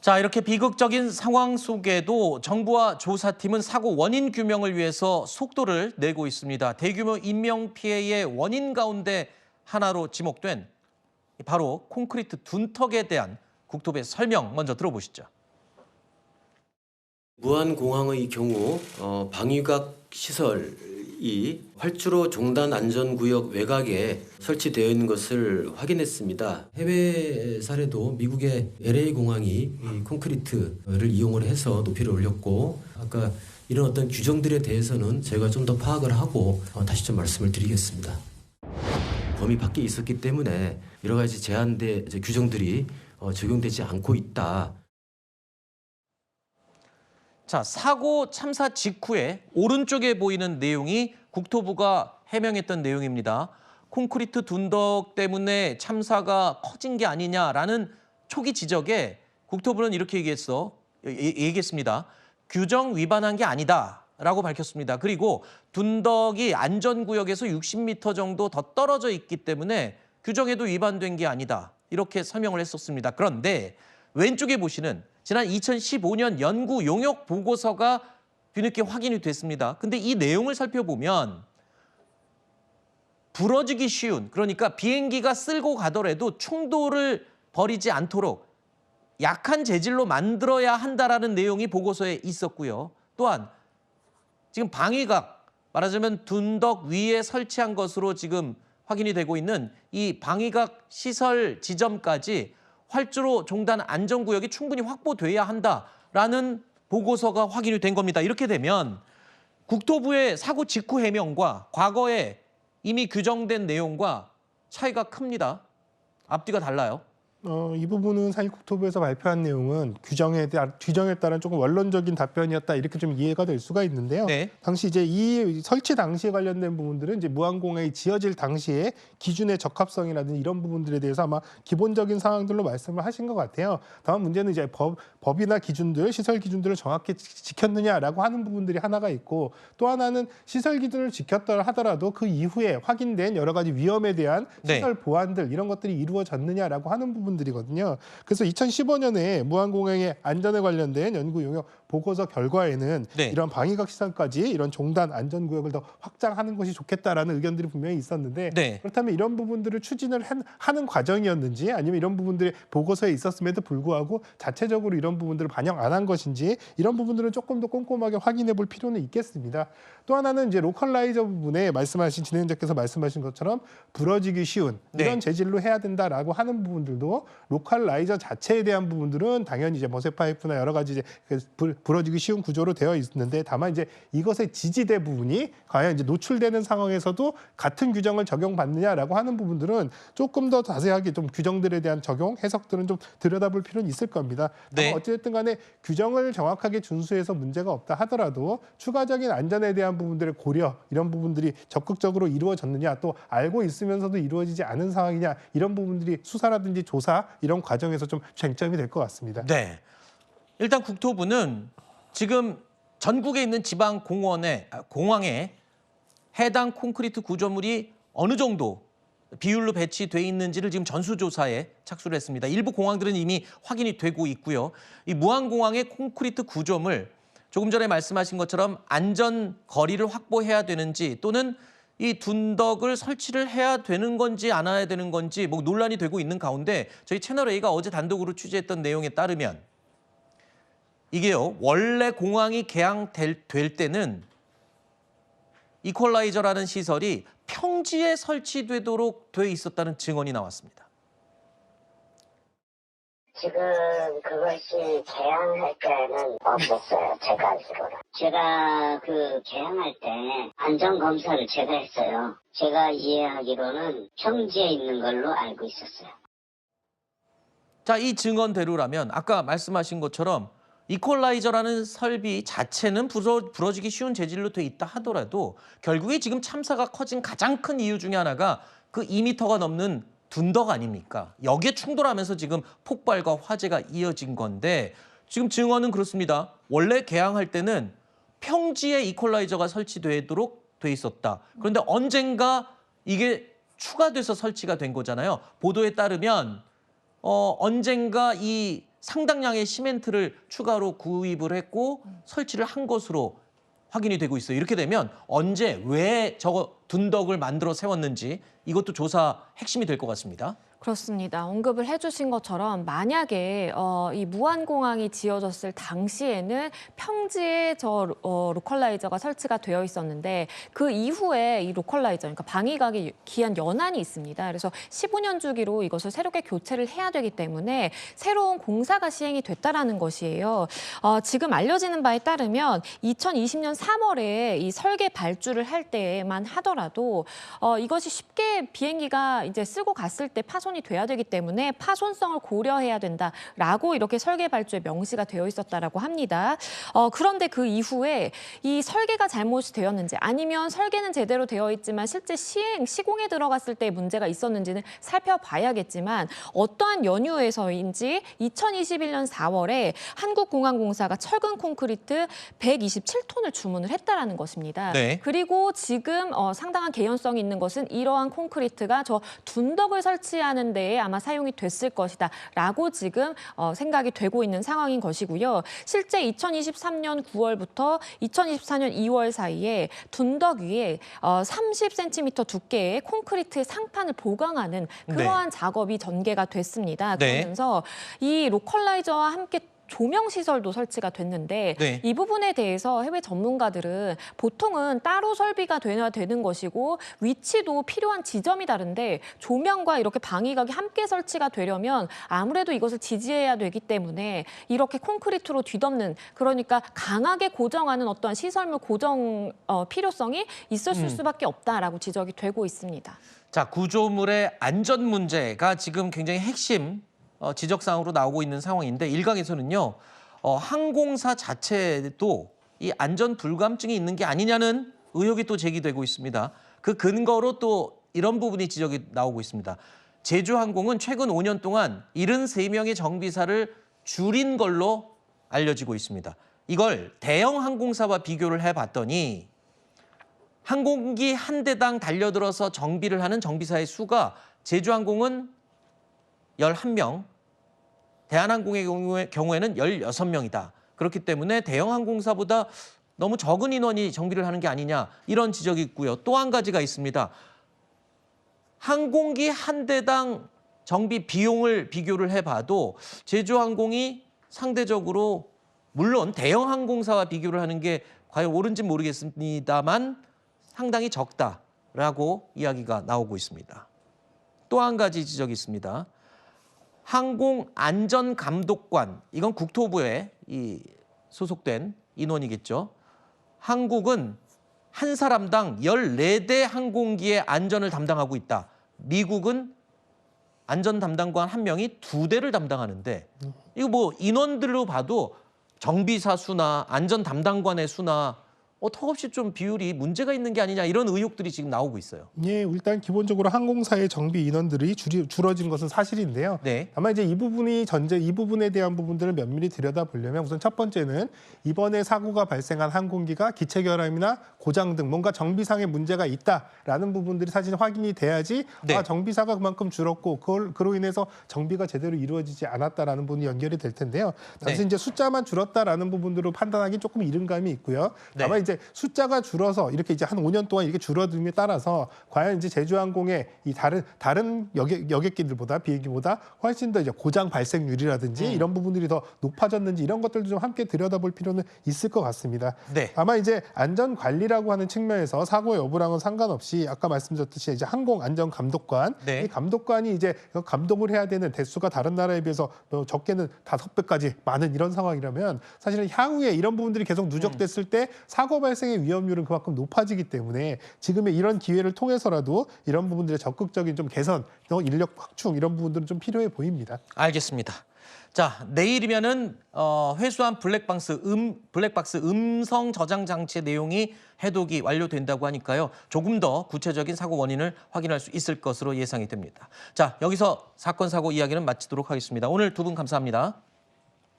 자, 이렇게 비극적인 상황 속에도 정부와 조사팀은 사고 원인 규명을 위해서 속도를 내고 있습니다. 대규모 인명피해의 원인 가운데 하나로 지목된 바로 콘크리트 둔턱에 대한 국토부의 설명 먼저 들어보시죠. 무안공항의 경우 방위각 시설이 활주로 종단 안전구역 외곽에 설치되어 있는 것을 확인했습니다. 해외 사례도 미국의 LA 공항이 이 콘크리트를 이용을 해서 높이를 올렸고, 아까 이런 어떤 규정들에 대해서는 제가 좀 더 파악을 하고 다시 좀 말씀을 드리겠습니다. 범위 밖에 있었기 때문에 여러 가지 제한된 규정들이 적용되지 않고 있다. 자, 사고 참사 직후에 오른쪽에 보이는 내용이 국토부가 해명했던 내용입니다. 콘크리트 둔덕 때문에 참사가 커진 게 아니냐라는 초기 지적에 국토부는 이렇게 얘기했습니다. 규정 위반한 게 아니다라고 밝혔습니다. 그리고 둔덕이 안전구역에서 60m 정도 더 떨어져 있기 때문에 규정에도 위반된 게 아니다. 이렇게 설명을 했었습니다. 그런데 왼쪽에 보시는 지난 2015년 연구 용역 보고서가 뒤늦게 확인이 됐습니다. 근데 이 내용을 살펴보면 부러지기 쉬운, 그러니까 비행기가 쓸고 가더라도 충돌을 벌이지 않도록 약한 재질로 만들어야 한다라는 내용이 보고서에 있었고요. 또한 지금 방위각, 말하자면 둔덕 위에 설치한 것으로 지금 확인이 되고 있는 이 방위각 시설 지점까지 활주로 종단 안전구역이 충분히 확보돼야 한다라는 보고서가 확인이 된 겁니다. 이렇게 되면 국토부의 사고 직후 해명과 과거에 이미 규정된 내용과 차이가 큽니다. 앞뒤가 달라요. 이 부분은 사실 국토부에서 발표한 내용은 규정에 따른 조금 원론적인 답변이었다, 이렇게 좀 이해가 될 수가 있는데요. 네. 당시 이제 이 설치 당시에 관련된 부분들은 이제 무안공항이 지어질 당시에 기준의 적합성이라든지 이런 부분들에 대해서 아마 기본적인 사항들로 말씀을 하신 것 같아요. 다만 문제는 이제 법이나 기준들, 시설 기준들을 정확히 지켰느냐라고 하는 부분들이 하나가 있고, 또 하나는 시설 기준을 지켰다 하더라도 그 이후에 확인된 여러 가지 위험에 대한 시설 보완들, 이런 것들이 이루어졌느냐라고 하는 부분들이거든요. 그래서 2015년에 무안공항의 안전에 관련된 연구 용역 보고서 결과에는 이런 방위각 시설까지 이런 종단 안전구역을 더 확장하는 것이 좋겠다라는 의견들이 분명히 있었는데, 그렇다면 이런 부분들을 추진을 하는 과정이었는지, 아니면 이런 부분들이 보고서에 있었음에도 불구하고 자체적으로 이런 부분들을 반영 안 한 것인지, 이런 부분들은 조금 더 꼼꼼하게 확인해 볼 필요는 있겠습니다. 또 하나는 이제 로컬라이저 부분에 진행자께서 말씀하신 것처럼 부러지기 쉬운 이런 재질로 해야 된다라고 하는 부분들도 로컬라이저 자체에 대한 부분들은 당연히 이제 머세 파이프나 여러 가지 이제 부러지기 쉬운 구조로 되어 있는데, 다만 이제 이것의 지지대 부분이 과연 이제 노출되는 상황에서도 같은 규정을 적용받느냐라고 하는 부분들은 조금 더 자세하게 좀 규정들에 대한 적용 해석들은 좀 들여다볼 필요는 있을 겁니다. 어쨌든 간에 규정을 정확하게 준수해서 문제가 없다 하더라도 추가적인 안전에 대한 부분들의 고려, 이런 부분들이 적극적으로 이루어졌느냐, 또 알고 있으면서도 이루어지지 않은 상황이냐, 이런 부분들이 수사라든지 조사 이런 과정에서 좀 쟁점이 될 것 같습니다. 네. 일단 국토부는 지금 전국에 있는 지방 공항에 해당 콘크리트 구조물이 어느 정도 비율로 배치돼 있는지를 지금 전수조사에 착수를 했습니다. 일부 공항들은 이미 확인이 되고 있고요. 이 무안공항의 콘크리트 구조물, 조금 전에 말씀하신 것처럼 안전 거리를 확보해야 되는지, 또는 이 둔덕을 설치를 해야 되는 건지 안 해야 되는 건지 논란이 되고 있는 가운데, 저희 채널A가 어제 단독으로 취재했던 내용에 따르면 이게요, 원래 공항이 개항될 때는 이퀄라이저라는 시설이 평지에 설치되도록 돼 있었다는 증언이 나왔습니다. 지금 그것이 개항할 때는 없었어요. 제가 알기로는. 제가 개항할 때 안전검사를 제가 했어요. 제가 이해하기로는 평지에 있는 걸로 알고 있었어요. 자, 이 증언대로라면 아까 말씀하신 것처럼 이퀄라이저라는 설비 자체는 부러지기 쉬운 재질로 돼 있다 하더라도 결국에 지금 참사가 커진 가장 큰 이유 중에 하나가 그 2m가 넘는 둔덕 아닙니까? 여기에 충돌하면서 지금 폭발과 화재가 이어진 건데, 지금 증언은 그렇습니다. 원래 개항할 때는 평지에 이퀄라이저가 설치되도록 돼 있었다. 그런데 언젠가 이게 추가돼서 설치가 된 거잖아요. 보도에 따르면 언젠가 이 상당량의 시멘트를 추가로 구입을 했고 설치를 한 것으로 확인이 되고 있어요. 이렇게 되면 언제 왜 저거 둔덕을 만들어 세웠는지 이것도 조사 핵심이 될 것 같습니다. 그렇습니다. 언급을 해주신 것처럼 만약에 이 무안공항이 지어졌을 당시에는 평지에 로컬라이저가 설치가 되어 있었는데 그 이후에 이 로컬라이저, 그러니까 방위각에 기한 연한이 있습니다. 그래서 15년 주기로 이것을 새롭게 교체를 해야 되기 때문에 새로운 공사가 시행이 됐다라는 것이에요. 지금 알려지는 바에 따르면 2020년 3월에 이 설계 발주를 할 때만 하더라도 이것이 쉽게 비행기가 이제 쓰고 갔을 때 파손이 돼야 되기 때문에 파손성을 고려해야 된다라고 이렇게 설계 발주에 명시가 되어 있었다라고 합니다. 그런데 그 이후에 이 설계가 잘못이 되었는지 아니면 설계는 제대로 되어 있지만 실제 시공에 들어갔을 때 문제가 있었는지는 살펴봐야겠지만 어떠한 연유에서인지 2021년 4월에 한국공항공사가 철근 콘크리트 127톤을 주문을 했다라는 것입니다. 네. 그리고 지금 상당한 개연성이 있는 것은 이러한 콘크리트가 저 둔덕을 설치하는 데에 아마 사용이 됐을 것이다라고 지금 생각이 되고 있는 상황인 것이고요. 실제 2023년 9월부터 2024년 2월 사이에 둔덕 위에 30cm 두께의 콘크리트의 상판을 보강하는 그러한 작업이 전개가 됐습니다. 네. 그러면서 이 로컬라이저와 함께 조명 시설도 설치가 됐는데 네. 이 부분에 대해서 해외 전문가들은 보통은 따로 설비가 돼야 되는 것이고 위치도 필요한 지점이 다른데 조명과 이렇게 방위각이 함께 설치가 되려면 아무래도 이것을 지지해야 되기 때문에 이렇게 콘크리트로 뒤덮는, 그러니까 강하게 고정하는 어떤 시설물 고정 필요성이 있었을 수밖에 없다라고 지적이 되고 있습니다. 자, 구조물의 안전 문제가 지금 굉장히 핵심 지적사항으로 나오고 있는 상황인데 일각에서는요. 항공사 자체도 이 안전 불감증이 있는 게 아니냐는 의혹이 또 제기되고 있습니다. 그 근거로 또 이런 부분이 지적이 나오고 있습니다. 제주항공은 최근 5년 동안 73명의 정비사를 줄인 걸로 알려지고 있습니다. 이걸 대형 항공사와 비교를 해봤더니 항공기 한 대당 달려들어서 정비를 하는 정비사의 수가 제주항공은 11명, 대한항공의 경우에는 16명이다. 그렇기 때문에 대형 항공사보다 너무 적은 인원이 정비를 하는 게 아니냐 이런 지적이 있고요. 또 한 가지가 있습니다. 항공기 한 대당 정비 비용을 비교를 해봐도 제주항공이 상대적으로 물론 대형 항공사와 비교를 하는 게 과연 옳은지 모르겠습니다만 상당히 적다라고 이야기가 나오고 있습니다. 또 한 가지 지적이 있습니다. 항공안전감독관, 이건 국토부에 소속된 인원이겠죠. 한국은 한 사람당 14대 항공기의 안전을 담당하고 있다. 미국은 안전 담당관 한 명이 2대를 담당하는데 이거 뭐 인원들로 봐도 정비사 수나 안전 담당관의 수나 턱없이 좀 비율이 문제가 있는 게 아니냐 이런 의혹들이 지금 나오고 있어요. 예, 일단 기본적으로 항공사의 정비 인원들이 줄어진 것은 사실인데요. 네. 다만 이제 이 부분에 대한 부분들을 면밀히 들여다보려면 우선 첫 번째는 이번에 사고가 발생한 항공기가 기체 결함이나 고장 등 뭔가 정비상의 문제가 있다라는 부분들이 사실 확인이 돼야지 네. 정비사가 그만큼 줄었고 그로 인해서 정비가 제대로 이루어지지 않았다라는 부분이 연결이 될 텐데요. 단순히 네. 이제 숫자만 줄었다라는 부분들로 판단하기 조금 이른 감이 있고요. 다만 네. 이제 숫자가 줄어서 이렇게 이제 한 5년 동안 이렇게 줄어듦에 따라서 과연 이제 제주항공의 이 다른 여객기들보다 비행기보다 훨씬 더 이제 고장 발생률이라든지 이런 부분들이 더 높아졌는지 이런 것들도 좀 함께 들여다볼 필요는 있을 것 같습니다. 네. 아마 이제 안전 관리라고 하는 측면에서 사고 여부랑은 상관없이 아까 말씀드렸듯이 이제 항공 안전 감독관, 네. 이 감독관이 이제 감독을 해야 되는 대수가 다른 나라에 비해서 적게는 5배까지 많은 이런 상황이라면 사실은 향후에 이런 부분들이 계속 누적됐을 때 사고 발생의 위험률은 그만큼 높아지기 때문에 지금의 이런 기회를 통해서라도 이런 부분들의 적극적인 좀 개선, 인력 확충 이런 부분들은 좀 필요해 보입니다. 알겠습니다. 자, 내일이면은 회수한 블랙박스 음성 저장 장치의 내용이 해독이 완료된다고 하니까요. 조금 더 구체적인 사고 원인을 확인할 수 있을 것으로 예상이 됩니다. 자, 여기서 사건 사고 이야기는 마치도록 하겠습니다. 오늘 두 분 감사합니다.